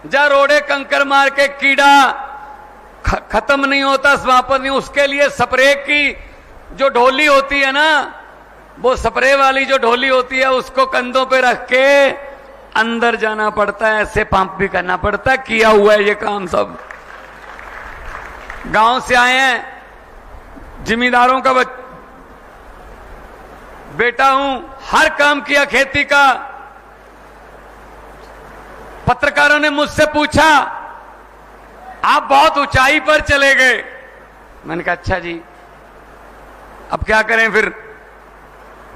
जा रोड़े कंकर मार के कीड़ा खत्म नहीं होता, समाप्त नहीं, उसके लिए स्प्रे की जो ढोली होती है ना, वो स्प्रे वाली जो ढोली होती है उसको कंधों पे रख के अंदर जाना पड़ता है, ऐसे पंप भी करना पड़ता है। किया हुआ है ये काम सब। गांव से आए हैं, जिम्मेदारों का बेटा हूं, हर काम किया खेती का। पत्रकारों ने मुझसे पूछा आप बहुत ऊंचाई पर चले गए। मैंने कहा अच्छा जी, अब क्या करें फिर?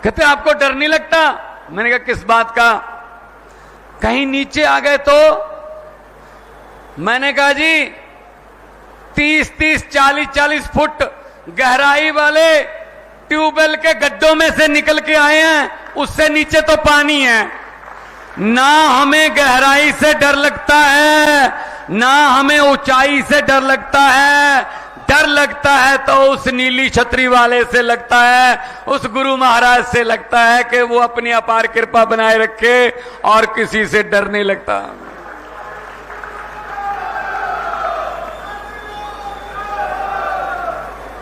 कहते आपको डर नहीं लगता? मैंने कहा किस बात का? कहीं नीचे आ गए तो? मैंने कहा जी 30-30, 40-40 फुट गहराई वाले ट्यूबवेल के गड्ढों में से निकल के आए हैं, उससे नीचे तो पानी है। ना हमें गहराई से डर लगता है, ना हमें ऊंचाई से डर लगता है। डर लगता है तो उस नीली छतरी वाले से लगता है, उस गुरु महाराज से लगता है कि वो अपनी अपार कृपा बनाए रखे, और किसी से डर नहीं लगता।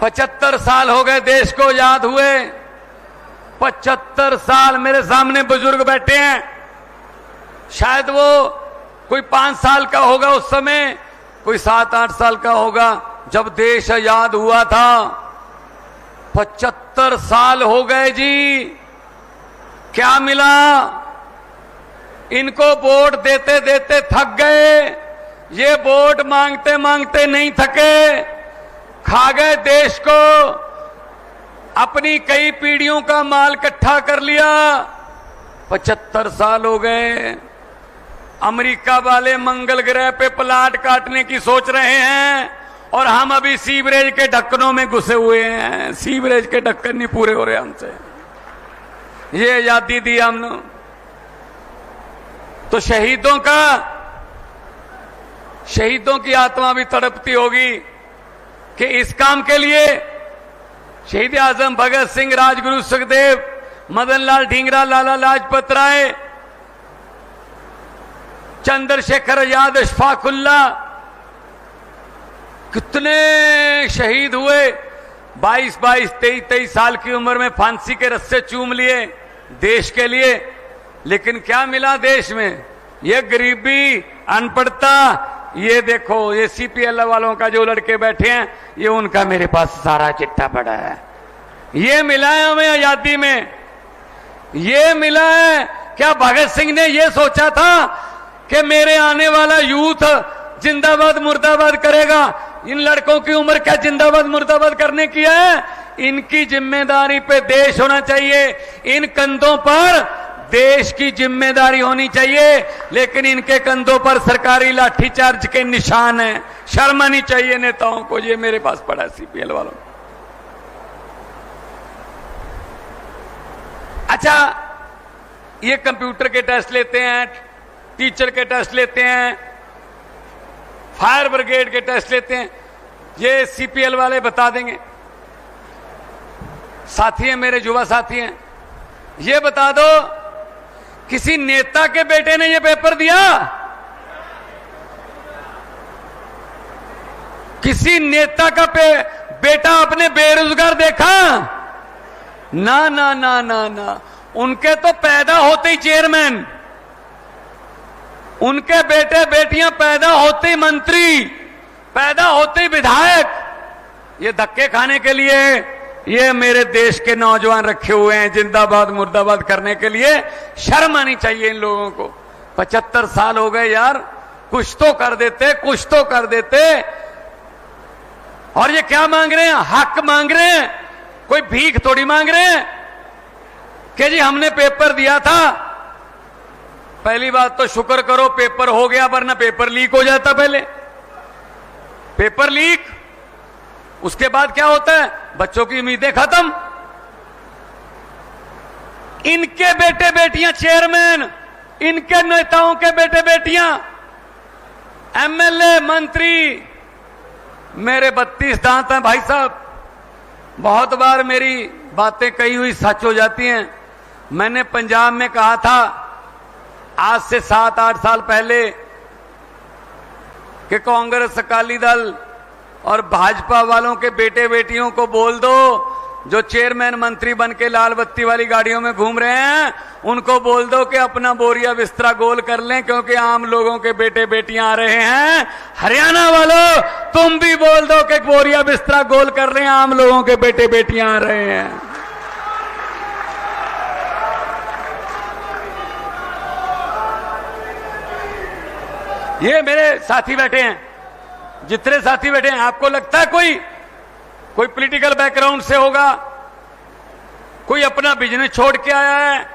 पचहत्तर साल हो गए देश को आजाद हुए। 75 साल। मेरे सामने बुजुर्ग बैठे हैं, शायद वो कोई 5 साल का होगा उस समय, कोई 7-8 साल का होगा जब देश आजाद हुआ था। 75 साल हो गए जी। क्या मिला? इनको वोट देते देते थक गए, ये वोट मांगते मांगते नहीं थके, खा गए देश को, अपनी कई पीढ़ियों का माल इकट्ठा कर लिया। 75 साल हो गए। अमेरिका वाले मंगल ग्रह पे प्लाट काटने की सोच रहे हैं, और हम अभी सीवरेज के ढक्कनों में घुसे हुए हैं। सीवरेज के ढक्कन नहीं पूरे हो रहे हमसे। ये आजादी दी हमने तो शहीदों की आत्मा भी तड़पती होगी कि इस काम के लिए शहीद आजम भगत सिंह, राजगुरु सुखदेव, मदन लाल ढींगरा, लाला लाजपत राय, चंद्रशेखर आजाद, अशफाकुल्ला, कितने शहीद हुए। 22-22, 23-23 साल की उम्र में फांसी के रस्से चूम लिए देश के लिए। लेकिन क्या मिला देश में? ये गरीबी, अनपढ़ता। ये देखो, ये सीपीएल वालों का जो लड़के बैठे हैं, ये उनका मेरे पास सारा चिट्ठा पड़ा है। ये मिला है हमें आजादी में, ये मिला है। क्या भगत सिंह ने ये सोचा था कि मेरे आने वाला यूथ जिंदाबाद मुर्दाबाद करेगा? इन लड़कों की उम्र क्या जिंदाबाद मुर्दाबाद करने की है? इनकी जिम्मेदारी पे देश होना चाहिए, इन कंधों पर देश की जिम्मेदारी होनी चाहिए। लेकिन इनके कंधों पर सरकारी लाठीचार्ज के निशान हैं। शर्म आनी चाहिए नेताओं को। ये मेरे पास पड़ा है सीपीएल वालों। अच्छा, ये कंप्यूटर के टेस्ट लेते हैं, टीचर के टेस्ट लेते हैं, फायर ब्रिगेड के टेस्ट लेते हैं, ये सीपीएल वाले बता देंगे। साथी हैं मेरे, युवा साथी हैं, ये बता दो किसी नेता के बेटे ने ये पेपर दिया? किसी नेता का बेटा अपने बेरोजगार देखा? ना ना ना ना ना। उनके तो पैदा होते ही चेयरमैन, उनके बेटे बेटियां पैदा होते ही मंत्री, पैदा होते ही विधायक। ये धक्के खाने के लिए ये मेरे देश के नौजवान रखे हुए हैं जिंदाबाद मुर्दाबाद करने के लिए। शर्म आनी चाहिए इन लोगों को। 75 साल हो गए यार, कुछ तो कर देते, कुछ तो कर देते। और ये क्या मांग रहे हैं? हक मांग रहे हैं, कोई भीख थोड़ी मांग रहे हैं कि जी हमने पेपर दिया था। पहली बात तो शुक्र करो पेपर हो गया, वरना पेपर लीक हो जाता। पहले पेपर लीक, उसके बाद क्या होता है? बच्चों की उम्मीदें खत्म। इनके बेटे बेटियां चेयरमैन, इनके नेताओं के बेटे बेटियां एमएलए, मंत्री। मेरे 32 दांत हैं भाई साहब। बहुत बार मेरी बातें कही हुई सच हो जाती हैं। मैंने पंजाब में कहा था आज से 7-8 साल पहले कि कांग्रेस, अकाली दल और भाजपा वालों के बेटे बेटियों को बोल दो, जो चेयरमैन मंत्री बन के लाल बत्ती वाली गाड़ियों में घूम रहे हैं, उनको बोल दो कि अपना बोरिया बिस्तरा गोल कर लें, क्योंकि आम लोगों के बेटे बेटियां आ रहे हैं। हरियाणा वालों, तुम भी बोल दो कि बोरिया बिस्तरा गोल कर लें, आम लोगों के बेटे बेटियां आ रहे हैं। ये मेरे साथी बैठे हैं, जितने साथी बैठे हैं, आपको लगता है कोई पॉलिटिकल बैकग्राउंड से होगा, कोई अपना बिजनेस छोड़ के आया है,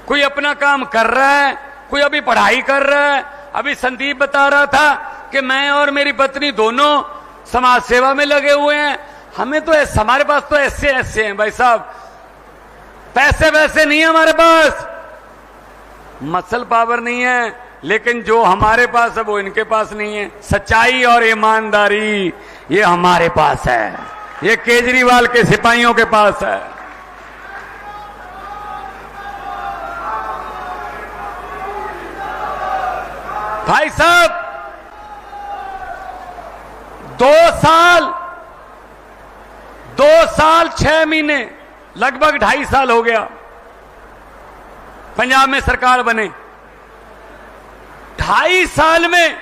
कोई अपना काम कर रहा है, कोई अभी पढ़ाई कर रहा है। अभी संदीप बता रहा था कि मैं और मेरी पत्नी दोनों समाज सेवा में लगे हुए हैं। हमें तो हमारे पास तो ऐसे हैं भाई साहब, पैसे वैसे नहीं है हमारे पास, मसल पावर नहीं है, लेकिन जो हमारे पास है वो इनके पास नहीं है। सच्चाई और ईमानदारी ये हमारे पास है, ये केजरीवाल के सिपाहियों के पास है। भाई साहब, 2 साल 6 महीने, लगभग 2.5 साल हो गया पंजाब में सरकार बने। 2.5 साल में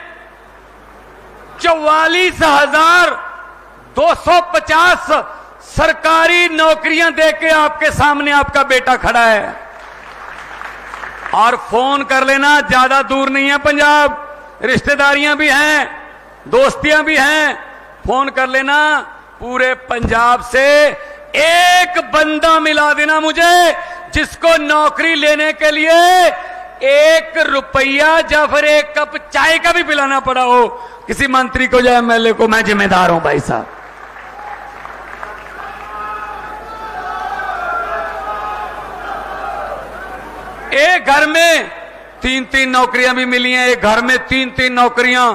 44,250 सरकारी नौकरियां देके आपके सामने आपका बेटा खड़ा है। और फोन कर लेना, ज्यादा दूर नहीं है पंजाब, रिश्तेदारियां भी हैं, दोस्तियां भी हैं, फोन कर लेना। पूरे पंजाब से एक बंदा मिला देना मुझे जिसको नौकरी लेने के लिए 1 रुपया या फिर 1 कप चाय का भी पिलाना पड़ा हो किसी मंत्री को या एमएलए को। मैं जिम्मेदार हूं भाई साहब। एक घर में 3-3 नौकरियां भी मिली हैं, एक घर में 3-3 नौकरियां।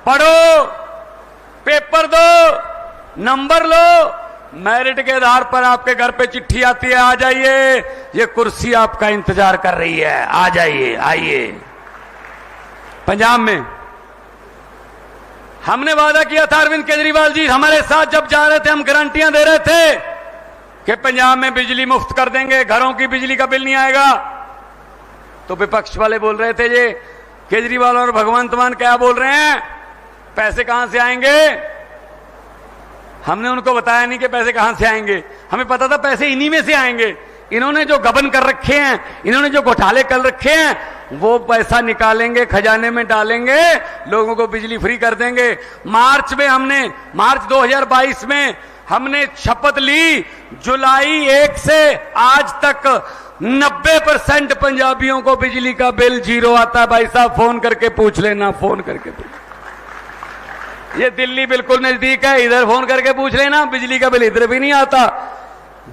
पढ़ो, पेपर दो, नंबर लो, मेरिट के आधार पर आपके घर पे चिट्ठी आती है, आ जाइए, ये कुर्सी आपका इंतजार कर रही है, आ जाइए, आइए। पंजाब में हमने वादा किया था, अरविंद केजरीवाल जी हमारे साथ जब जा रहे थे, हम गारंटियां दे रहे थे कि पंजाब में बिजली मुफ्त कर देंगे, घरों की बिजली का बिल नहीं आएगा। तो विपक्ष वाले बोल रहे थे, ये केजरीवाल और भगवंत मान क्या बोल रहे हैं, पैसे कहां से आएंगे। हमने उनको बताया नहीं कि पैसे कहां से आएंगे, हमें पता था पैसे इन्हीं में से आएंगे। इन्होंने जो गबन कर रखे हैं, इन्होंने जो घोटाले कर रखे हैं, वो पैसा निकालेंगे, खजाने में डालेंगे, लोगों को बिजली फ्री कर देंगे। मार्च 2022 में हमने शपथ ली, जुलाई 1 से आज तक 90% पंजाबियों को बिजली का बिल 0 आता है। भाई साहब फोन करके पूछ लेना, फोन करके पूछ। ये दिल्ली बिल्कुल नजदीक है, इधर फोन करके पूछ लेना, बिजली का बिल इधर भी नहीं आता।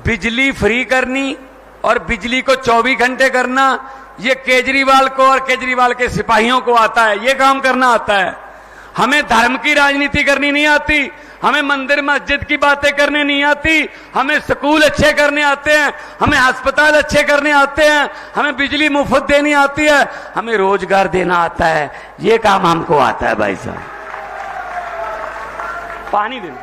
बिजली फ्री करनी और बिजली को 24 घंटे करना, ये केजरीवाल को और केजरीवाल के सिपाहियों को आता है, ये काम करना आता है। हमें धर्म की राजनीति करनी नहीं आती, हमें मंदिर मस्जिद की बातें करने नहीं आती, हमें स्कूल अच्छे करने आते हैं, हमें अस्पताल अच्छे करने आते हैं, हमें बिजली मुफ्त देनी आती है, हमें रोजगार देना आता है, ये काम हमको आता है। भाई साहब पानी देना,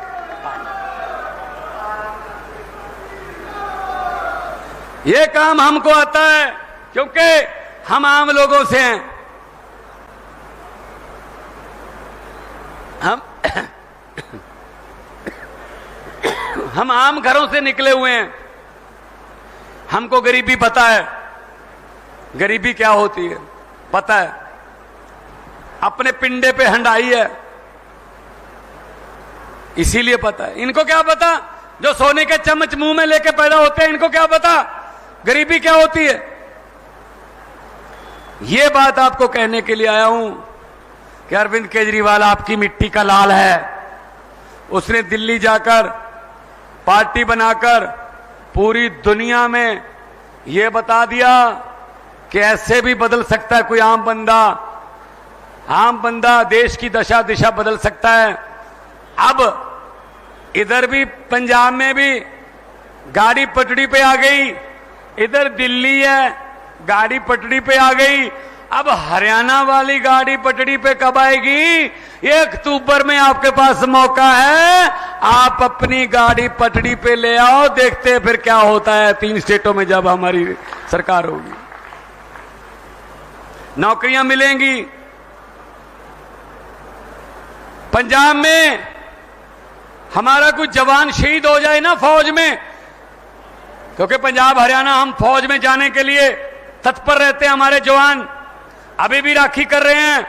ये काम हमको आता है, क्योंकि हम आम लोगों से हैं। हम आम घरों से निकले हुए हैं, हमको गरीबी पता है, गरीबी क्या होती है पता है। अपने पिंडे पे हंडाई है, इसीलिए पता है। इनको क्या पता, जो सोने के चम्मच मुंह में लेके पैदा होते हैं, इनको क्या पता गरीबी क्या होती है। ये बात आपको कहने के लिए आया हूं कि अरविंद केजरीवाल आपकी मिट्टी का लाल है। उसने दिल्ली जाकर पार्टी बनाकर पूरी दुनिया में यह बता दिया कि ऐसे भी बदल सकता है कोई आम बंदा देश की दशा दिशा बदल सकता है। अब इधर भी पंजाब में भी गाड़ी पटड़ी पे आ गई, इधर दिल्ली है गाड़ी पटड़ी पे आ गई। अब हरियाणा वाली गाड़ी पटड़ी पे कब आएगी? 1 अक्टूबर में आपके पास मौका है, आप अपनी गाड़ी पटड़ी पे ले आओ, देखते हैं फिर क्या होता है 3 स्टेटों में जब हमारी सरकार होगी। नौकरियां मिलेंगी। पंजाब में हमारा कुछ जवान शहीद हो जाए ना फौज में, क्योंकि पंजाब हरियाणा हम फौज में जाने के लिए तत्पर रहते हैं, हमारे जवान अभी भी राखी कर रहे हैं।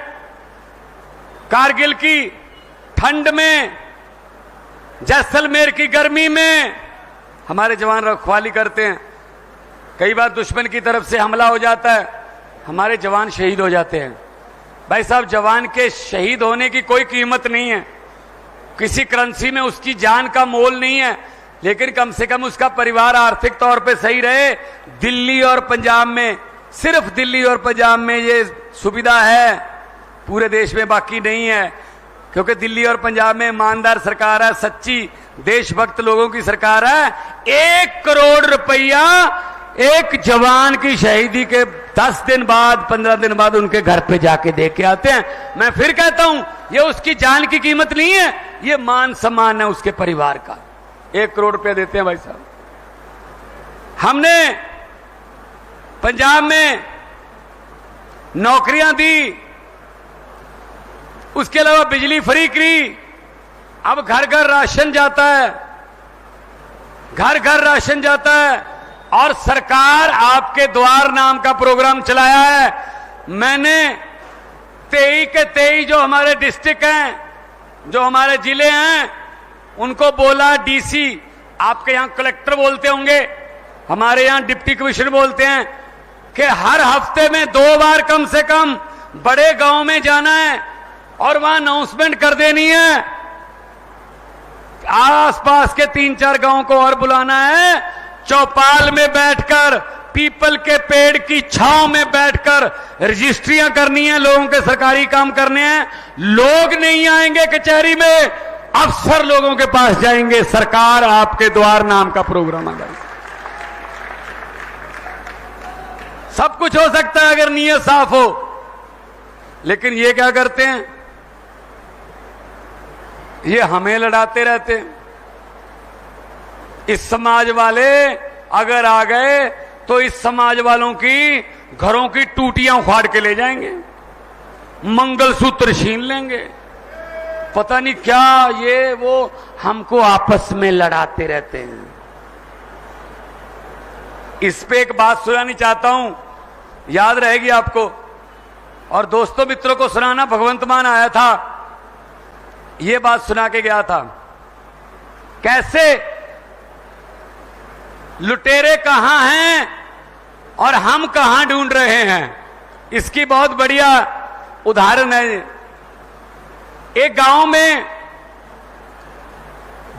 कारगिल की ठंड में, जैसलमेर की गर्मी में हमारे जवान रखवाली करते हैं। कई बार दुश्मन की तरफ से हमला हो जाता है, हमारे जवान शहीद हो जाते हैं। भाई साहब, जवान के शहीद होने की कोई कीमत नहीं है, किसी करेंसी में उसकी जान का मोल नहीं है, लेकिन कम से कम उसका परिवार आर्थिक तौर पे सही रहे। दिल्ली और पंजाब में, सिर्फ दिल्ली और पंजाब में ये सुविधा है, पूरे देश में बाकी नहीं है, क्योंकि दिल्ली और पंजाब में ईमानदार सरकार है, सच्ची देशभक्त लोगों की सरकार है। 1 करोड़ रुपया एक जवान की शहीदी के 10 दिन बाद, 15 दिन बाद उनके घर पे जाके दे के आते हैं। मैं फिर कहता हूं, ये उसकी जान की कीमत नहीं है, ये मान सम्मान है उसके परिवार का। 1 करोड़ रुपया देते हैं भाई साहब। हमने पंजाब में नौकरियां दी, उसके अलावा बिजली फ्री की। अब घर घर राशन जाता है, घर घर राशन जाता है, और सरकार आपके द्वार नाम का प्रोग्राम चलाया है। मैंने 23 के 23 जो हमारे डिस्ट्रिक्ट हैं, जो हमारे जिले हैं, उनको बोला, डीसी, आपके यहां कलेक्टर बोलते होंगे, हमारे यहां डिप्टी कमिश्नर बोलते हैं, कि हर हफ्ते में 2 बार कम से कम बड़े गांव में जाना है और वहां अनाउंसमेंट कर देनी है। आसपास के 3-4 गांव को और बुलाना है, चौपाल में बैठकर, पीपल के पेड़ की छांव में बैठकर रजिस्ट्रियां करनी है, लोगों के सरकारी काम करने हैं। लोग नहीं आएंगे कचहरी में, अफसर लोगों के पास जाएंगे। सरकार आपके द्वार नाम का प्रोग्राम आ गया। सब कुछ हो सकता है अगर नीयत साफ हो, लेकिन ये क्या करते हैं, ये हमें लड़ाते रहते हैं। इस समाज वाले अगर आ गए तो इस समाज वालों की घरों की टूटियां उखाड़ के ले जाएंगे, मंगलसूत्र छीन लेंगे, पता नहीं क्या, ये वो हमको आपस में लड़ाते रहते हैं। इस पे एक बात सुनानी चाहता हूं, याद रहेगी आपको, और दोस्तों मित्रों को सुनाना। भगवंत मान आया था, ये बात सुना के गया था, कैसे लुटेरे कहां हैं और हम कहां ढूंढ रहे हैं। इसकी बहुत बढ़िया उदाहरण है। एक गांव में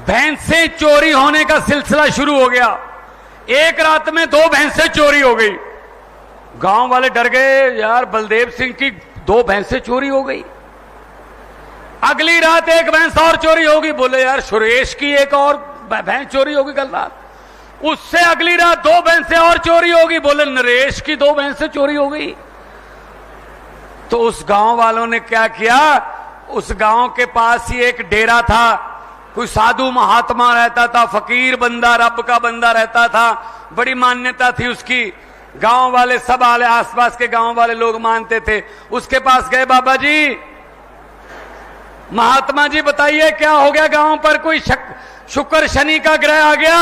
भैंसें चोरी होने का सिलसिला शुरू हो गया। एक रात में 2 भैंसें चोरी हो गई। गांव वाले डर गए, यार बलदेव सिंह की 2 भैंसें चोरी हो गई। अगली रात एक भैंस और चोरी होगी, बोले यार सुरेश की एक और भैंस चोरी होगी कल रात। उससे अगली रात 2 भैंसें और चोरी होगी, बोले नरेश की 2 भैंसें चोरी हो गई। तो उस गांव वालों ने क्या किया, उस गांव के पास ही एक डेरा था, कोई साधु महात्मा रहता था, फकीर बंदा, रब का बंदा रहता था, बड़ी मान्यता थी उसकी। गांव वाले सब आले, आसपास के गांव वाले लोग मानते थे। उसके पास गए, बाबा जी, महात्मा जी बताइए क्या हो गया, गांव पर कोई शुक्र शनि का ग्रह आ गया,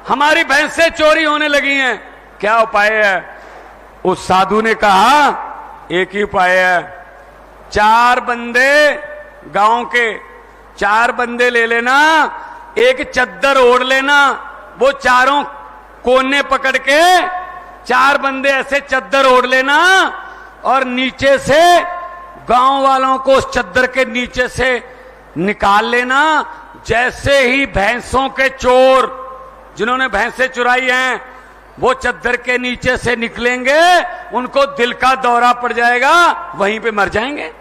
हमारी भैंसें चोरी होने लगी हैं, क्या उपाय है। उस साधु ने कहा एक ही उपाय है, 4 बंदे, गांव के 4 बंदे ले लेना, एक चद्दर ओढ़ लेना, वो चारों कोने पकड़ के 4 बंदे ऐसे चद्दर ओढ़ लेना, और नीचे से गांव वालों को उस चद्दर के नीचे से निकाल लेना। जैसे ही भैंसों के चोर, जिन्होंने भैंसें चुराई हैं, वो चद्दर के नीचे से निकलेंगे, उनको दिल का दौरा पड़ जाएगा, वहीं पे मर जाएंगे।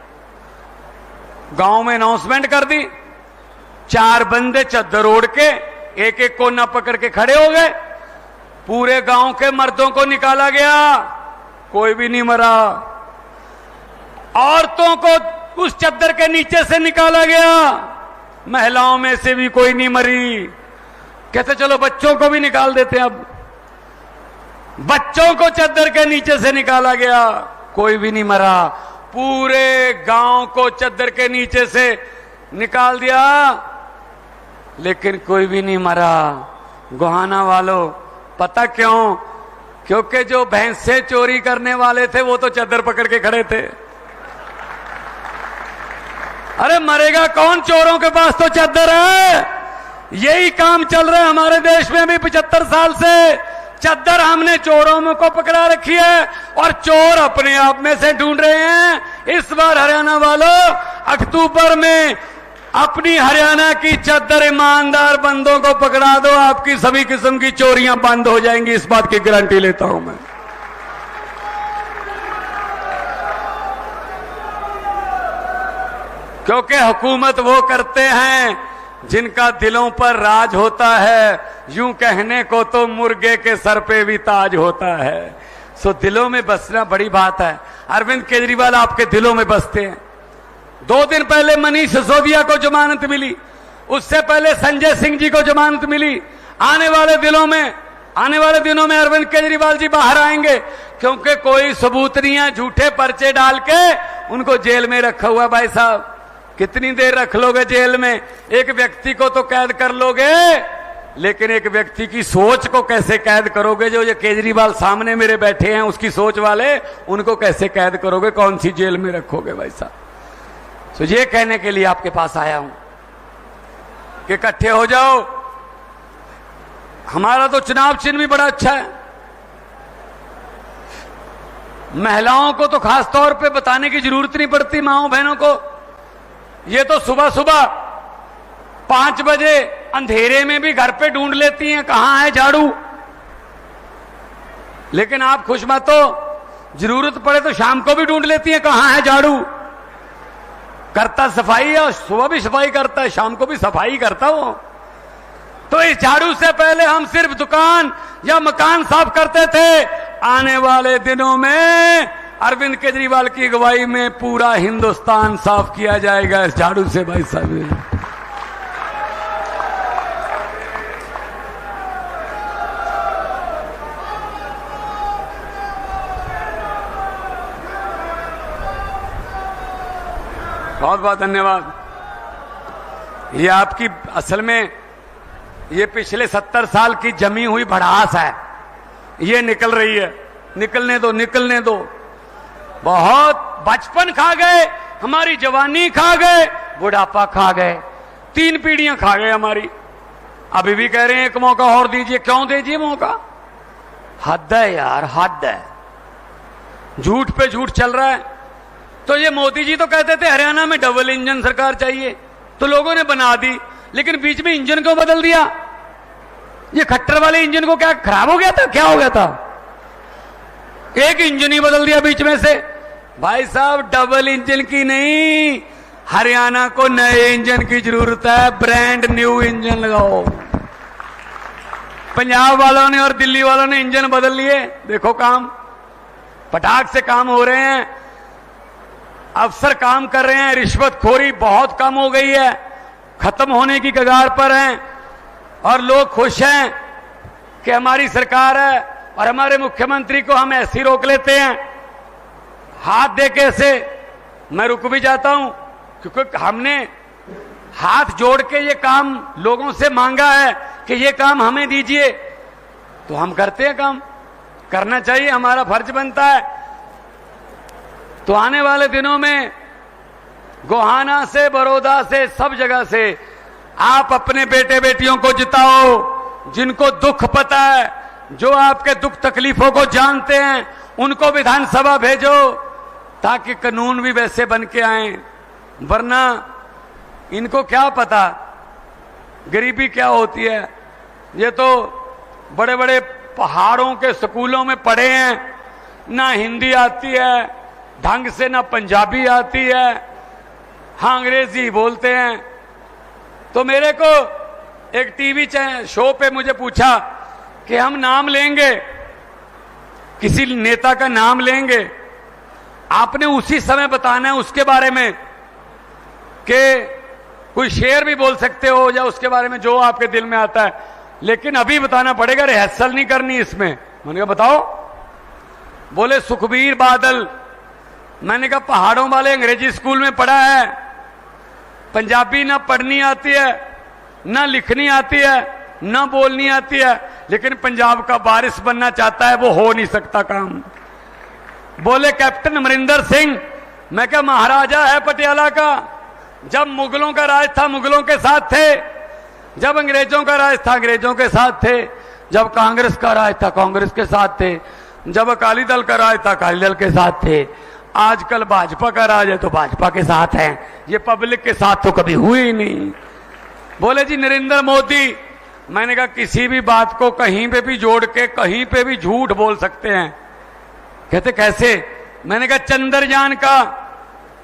गांव में अनाउंसमेंट कर दी, 4 बंदे चद्दर ओढ़ के एक एक कोना पकड़ के खड़े हो गए। पूरे गांव के मर्दों को निकाला गया, कोई भी नहीं मरा। औरतों को उस चद्दर के नीचे से निकाला गया, महिलाओं में से भी कोई नहीं मरी। कहते चलो बच्चों को भी निकाल देते हैं। अब बच्चों को चद्दर के नीचे से निकाला गया, कोई भी नहीं मरा। पूरे गांव को चद्दर के नीचे से निकाल दिया, लेकिन कोई भी नहीं मरा। गोहाना वालों, पता क्यों? क्योंकि जो भैंसे चोरी करने वाले थे वो तो चद्दर पकड़ के खड़े थे। अरे मरेगा कौन? चोरों के पास तो चद्दर है। यही काम चल रहा है हमारे देश में भी 75 साल से। चद्दर हमने चोरों में को पकड़ा रखी है और चोर अपने आप में से ढूंढ रहे हैं। इस बार हरियाणा वालों, अक्टूबर में अपनी हरियाणा की चद्दर ईमानदार बंदों को पकड़ा दो, आपकी सभी किस्म की चोरियां बंद हो जाएंगी। इस बात की गारंटी लेता हूं मैं। क्योंकि हुकूमत वो करते हैं जिनका दिलों पर राज होता है। यूं कहने को तो मुर्गे के सर पे भी ताज होता है। सो दिलों में बसना बड़ी बात है। अरविंद केजरीवाल आपके दिलों में बसते हैं। 2 दिन पहले मनीष सिसोदिया को जमानत मिली, उससे पहले संजय सिंह जी को जमानत मिली। आने वाले दिनों में अरविंद केजरीवाल जी बाहर आएंगे, क्योंकि कोई सबूत नहीं है। झूठे पर्चे डाल के उनको जेल में रखा हुआ। भाई साहब, कितनी देर रख लोगे जेल में? एक व्यक्ति को तो कैद कर लोगे, लेकिन एक व्यक्ति की सोच को कैसे कैद करोगे? जो ये केजरीवाल सामने मेरे बैठे हैं, उसकी सोच वाले, उनको कैसे कैद करोगे? कौन सी जेल में रखोगे भाई साहब? तो ये कहने के लिए आपके पास आया हूं कि इकट्ठे हो जाओ। हमारा तो चुनाव चिन्ह भी बड़ा अच्छा है। महिलाओं को तो खास तौर पे बताने की जरूरत नहीं पड़ती, माओ बहनों को। ये तो सुबह सुबह 5 बजे अंधेरे में भी घर पे ढूंढ लेती हैं कहां है झाड़ू। लेकिन आप खुश मत हो, जरूरत पड़े तो शाम को भी ढूंढ लेती हैं कहां है झाड़ू। करता सफाई है, और सुबह भी सफाई करता है, शाम को भी सफाई करता वो। तो इस झाड़ू से पहले हम सिर्फ दुकान या मकान साफ करते थे। आने वाले दिनों में अरविंद केजरीवाल की अगुवाई में पूरा हिंदुस्तान साफ किया जाएगा इस झाड़ू से भाई साहब। बहुत बहुत धन्यवाद। ये आपकी असल में ये पिछले 70 साल की जमी हुई भड़ास है, ये निकल रही है। निकलने दो, निकलने दो। बहुत बचपन खा गए, हमारी जवानी खा गए, बुढ़ापा खा गए, 3 पीढ़ियां खा गए हमारी। अभी भी कह रहे हैं एक मौका और दीजिए। क्यों दीजिए मौका? हद है यार, हद है। झूठ पे झूठ चल रहा है। तो ये मोदी जी तो कहते थे हरियाणा में डबल इंजन सरकार चाहिए, तो लोगों ने बना दी, लेकिन बीच में इंजन को बदल दिया। ये खट्टर वाले इंजन को क्या खराब हो गया था? क्या हो गया था? एक इंजन ही बदल दिया बीच में से। भाई साहब, डबल इंजन की नहीं, हरियाणा को नए इंजन की जरूरत है। ब्रांड न्यू इंजन लगाओ। पंजाब वालों ने और दिल्ली वालों ने इंजन बदल लिए, देखो काम पटाख से काम हो रहे हैं। अफसर काम कर रहे हैं, रिश्वतखोरी बहुत कम हो गई है, खत्म होने की कगार पर हैं, और लोग खुश हैं कि हमारी सरकार है और हमारे मुख्यमंत्री को हम ऐसे ही रोक लेते हैं हाथ दे के। ऐसे मैं रुक भी जाता हूं, क्योंकि हमने हाथ जोड़ के ये काम लोगों से मांगा है कि ये काम हमें दीजिए, तो हम करते हैं। काम करना चाहिए, हमारा फर्ज बनता है। तो आने वाले दिनों में गोहाना से, बड़ौदा से, सब जगह से आप अपने बेटे बेटियों को जिताओ, जिनको दुख पता है, जो आपके दुख तकलीफों को जानते हैं, उनको विधानसभा भेजो, ताकि कानून भी वैसे बन के आए। वरना इनको क्या पता गरीबी क्या होती है। ये तो बड़े बड़े पहाड़ों के स्कूलों में पढ़े हैं, ना हिंदी आती है ढंग से, ना पंजाबी आती है, हाँ अंग्रेजी बोलते हैं। तो मेरे को एक टीवी शो पे मुझे पूछा कि हम नाम लेंगे, किसी नेता का नाम लेंगे, आपने उसी समय बताना है उसके बारे में कि कोई शेर भी बोल सकते हो या उसके बारे में जो आपके दिल में आता है, लेकिन अभी बताना पड़ेगा, रिहर्सल नहीं करनी इसमें। मैंने कहा बताओ। बोले सुखबीर बादल। मैंने कहा पहाड़ों वाले अंग्रेजी स्कूल में पढ़ा है, पंजाबी ना पढ़नी आती है, ना लिखनी आती है, ना बोलनी आती है, लेकिन पंजाब का वारिस बनना चाहता है, वो हो नहीं सकता काम। बोले कैप्टन अमरिंदर सिंह। मैं क्या महाराजा है पटियाला का, जब मुगलों का राज था मुगलों के साथ थे, जब अंग्रेजों का राज था अंग्रेजों के साथ थे, जब कांग्रेस का राज था कांग्रेस के साथ थे, जब अकाली दल का राज था अकाली दल के साथ थे, आजकल भाजपा का राज है तो भाजपा के साथ है, ये पब्लिक के साथ तो कभी हुई ही नहीं। बोले जी नरेंद्र मोदी। मैंने कहा किसी भी बात को कहीं पे भी जोड़ के कहीं पे भी झूठ बोल सकते हैं। कहते कैसे? मैंने कहा चंद्रयान का,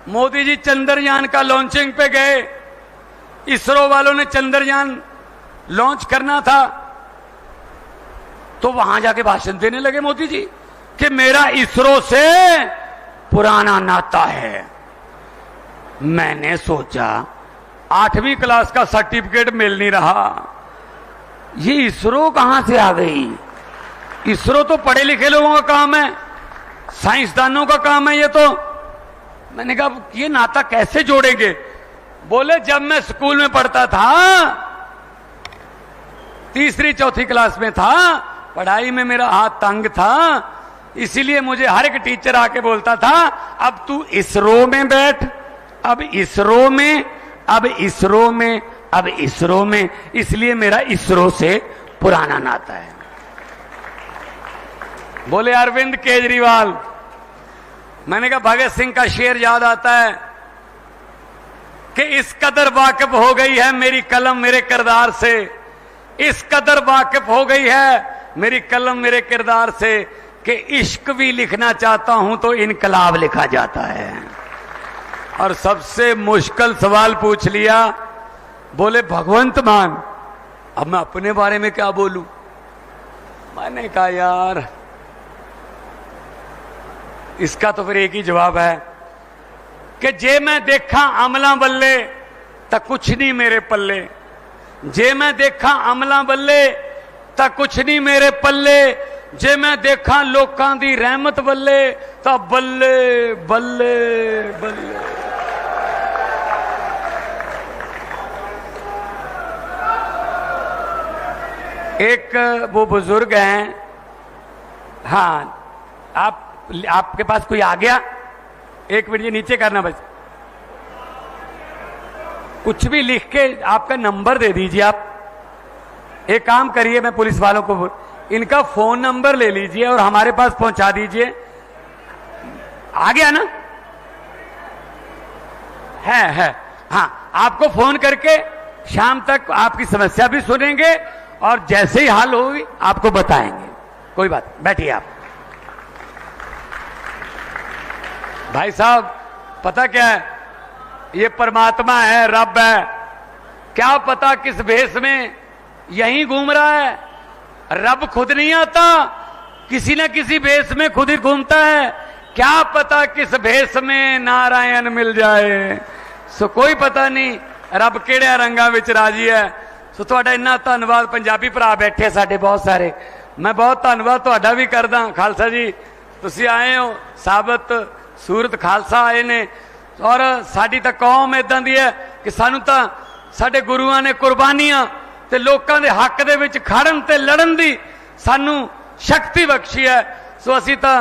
मोदी जी चंद्रयान का लॉन्चिंग पे गए, इसरो वालों ने चंद्रयान लॉन्च करना था, तो वहां जाके भाषण देने लगे मोदी जी कि मेरा इसरो से पुराना नाता है। मैंने सोचा 8वीं क्लास का सर्टिफिकेट मिल नहीं रहा, ये इसरो कहां से आ गई? इसरो तो पढ़े लिखे लोगों का काम है, साइंसदानों का काम है ये तो। मैंने कहा ये नाता कैसे जोड़ेंगे? बोले जब मैं स्कूल में पढ़ता था, 3री 4थी क्लास में था, पढ़ाई में मेरा हाथ तंग था, इसीलिए मुझे हर एक टीचर आके बोलता था अब तू इसरो में बैठ, अब इसरो में, अब इसरो में, अब इसरो में, इसलिए मेरा इसरो से पुराना नाता है। बोले अरविंद केजरीवाल। मैंने कहा भगत सिंह का शेर याद आता है कि इस कदर वाकिफ हो गई है मेरी कलम मेरे किरदार से, इस कदर वाकिफ हो गई है मेरी कलम मेरे किरदार से कि इश्क भी लिखना चाहता हूं तो इनकलाब लिखा जाता है। और सबसे मुश्किल सवाल पूछ लिया, बोले भगवंत मान। अब मैं अपने बारे में क्या बोलूं? मैंने कहा यार इसका तो फिर एक ही जवाब है कि जे मैं देखा अमला बल्ले तो कुछ नहीं मेरे पल्ले, जे मैं देखा अमला बल्ले तो कुछ नहीं मेरे पल्ले, जे मैं देखा लोकां दी रहमत बल्ले तो बल्ले बल्ले बल्ले। एक वो बुजुर्ग हैं, हाँ आपके पास कोई आ गया? 1 मिनट ये नीचे करना बस, कुछ भी लिख के आपका नंबर दे दीजिए। आप एक काम करिए, मैं पुलिस वालों को इनका फोन नंबर ले लीजिए और हमारे पास पहुंचा दीजिए। आ गया ना? है हाँ, आपको फोन करके शाम तक आपकी समस्या भी सुनेंगे और जैसे ही हल होगी आपको बताएंगे। कोई बात, बैठिए आप। भाई साहब पता क्या है, ये परमात्मा है, रब है, क्या पता किस भेष में यहीं घूम रहा है। रब खुद नहीं आता, किसी न किसी भेष में खुद ही घूमता है। क्या पता किस भेष में नारायण मिल जाए। सो कोई पता नहीं रब केड़े रंगा विच राजी है। सो तुहाडा इन्ना धन्नवाद। पंजाबी भरा बैठे साडे बहुत सारे, मैं बहुत धन्नवाद तुहाडा भी करदा। खालसा जी तुसीं आए हो, साबत सूरत खालसा आए ने, और साडी तां कौम इदां दी है कि सानू तां साडे गुरुआं ने कुर्बानियां ते लोकां दे हक दे विच खड़न ते लड़न दी सानू शक्ति बख्शी है। सो असीं तां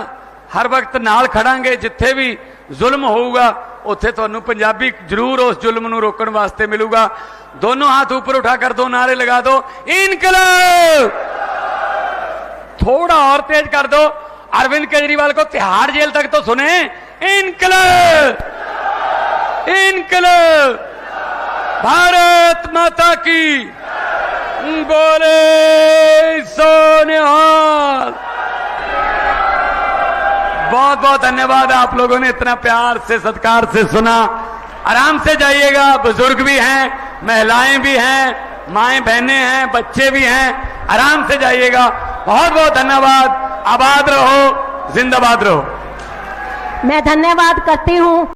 हर वक्त नाल खड़ांगे, जिथे भी जुल्म होऊगा उत्थे तुहानू पंजाबी जरूर उस जुल्म नू रोकण वास्ते मिलूगा। दोनों हाथ ऊपर उठा कर दो नारे लगा दो, इनकलाब। थोड़ा और तेज कर दो, अरविंद केजरीवाल को तिहाड़ जेल तक तो सुने। इनकलाब, इनकलाब, भारत माता की बोले सोनिहाल। बहुत बहुत धन्यवाद, आप लोगों ने इतना प्यार से सत्कार से सुना। आराम से जाइएगा, बुजुर्ग भी हैं, महिलाएं भी हैं, माएं बहनें हैं, बच्चे भी हैं, आराम से जाइएगा। बहुत बहुत धन्यवाद। आबाद रहो, जिंदाबाद रहो। मैं धन्यवाद करती हूँ।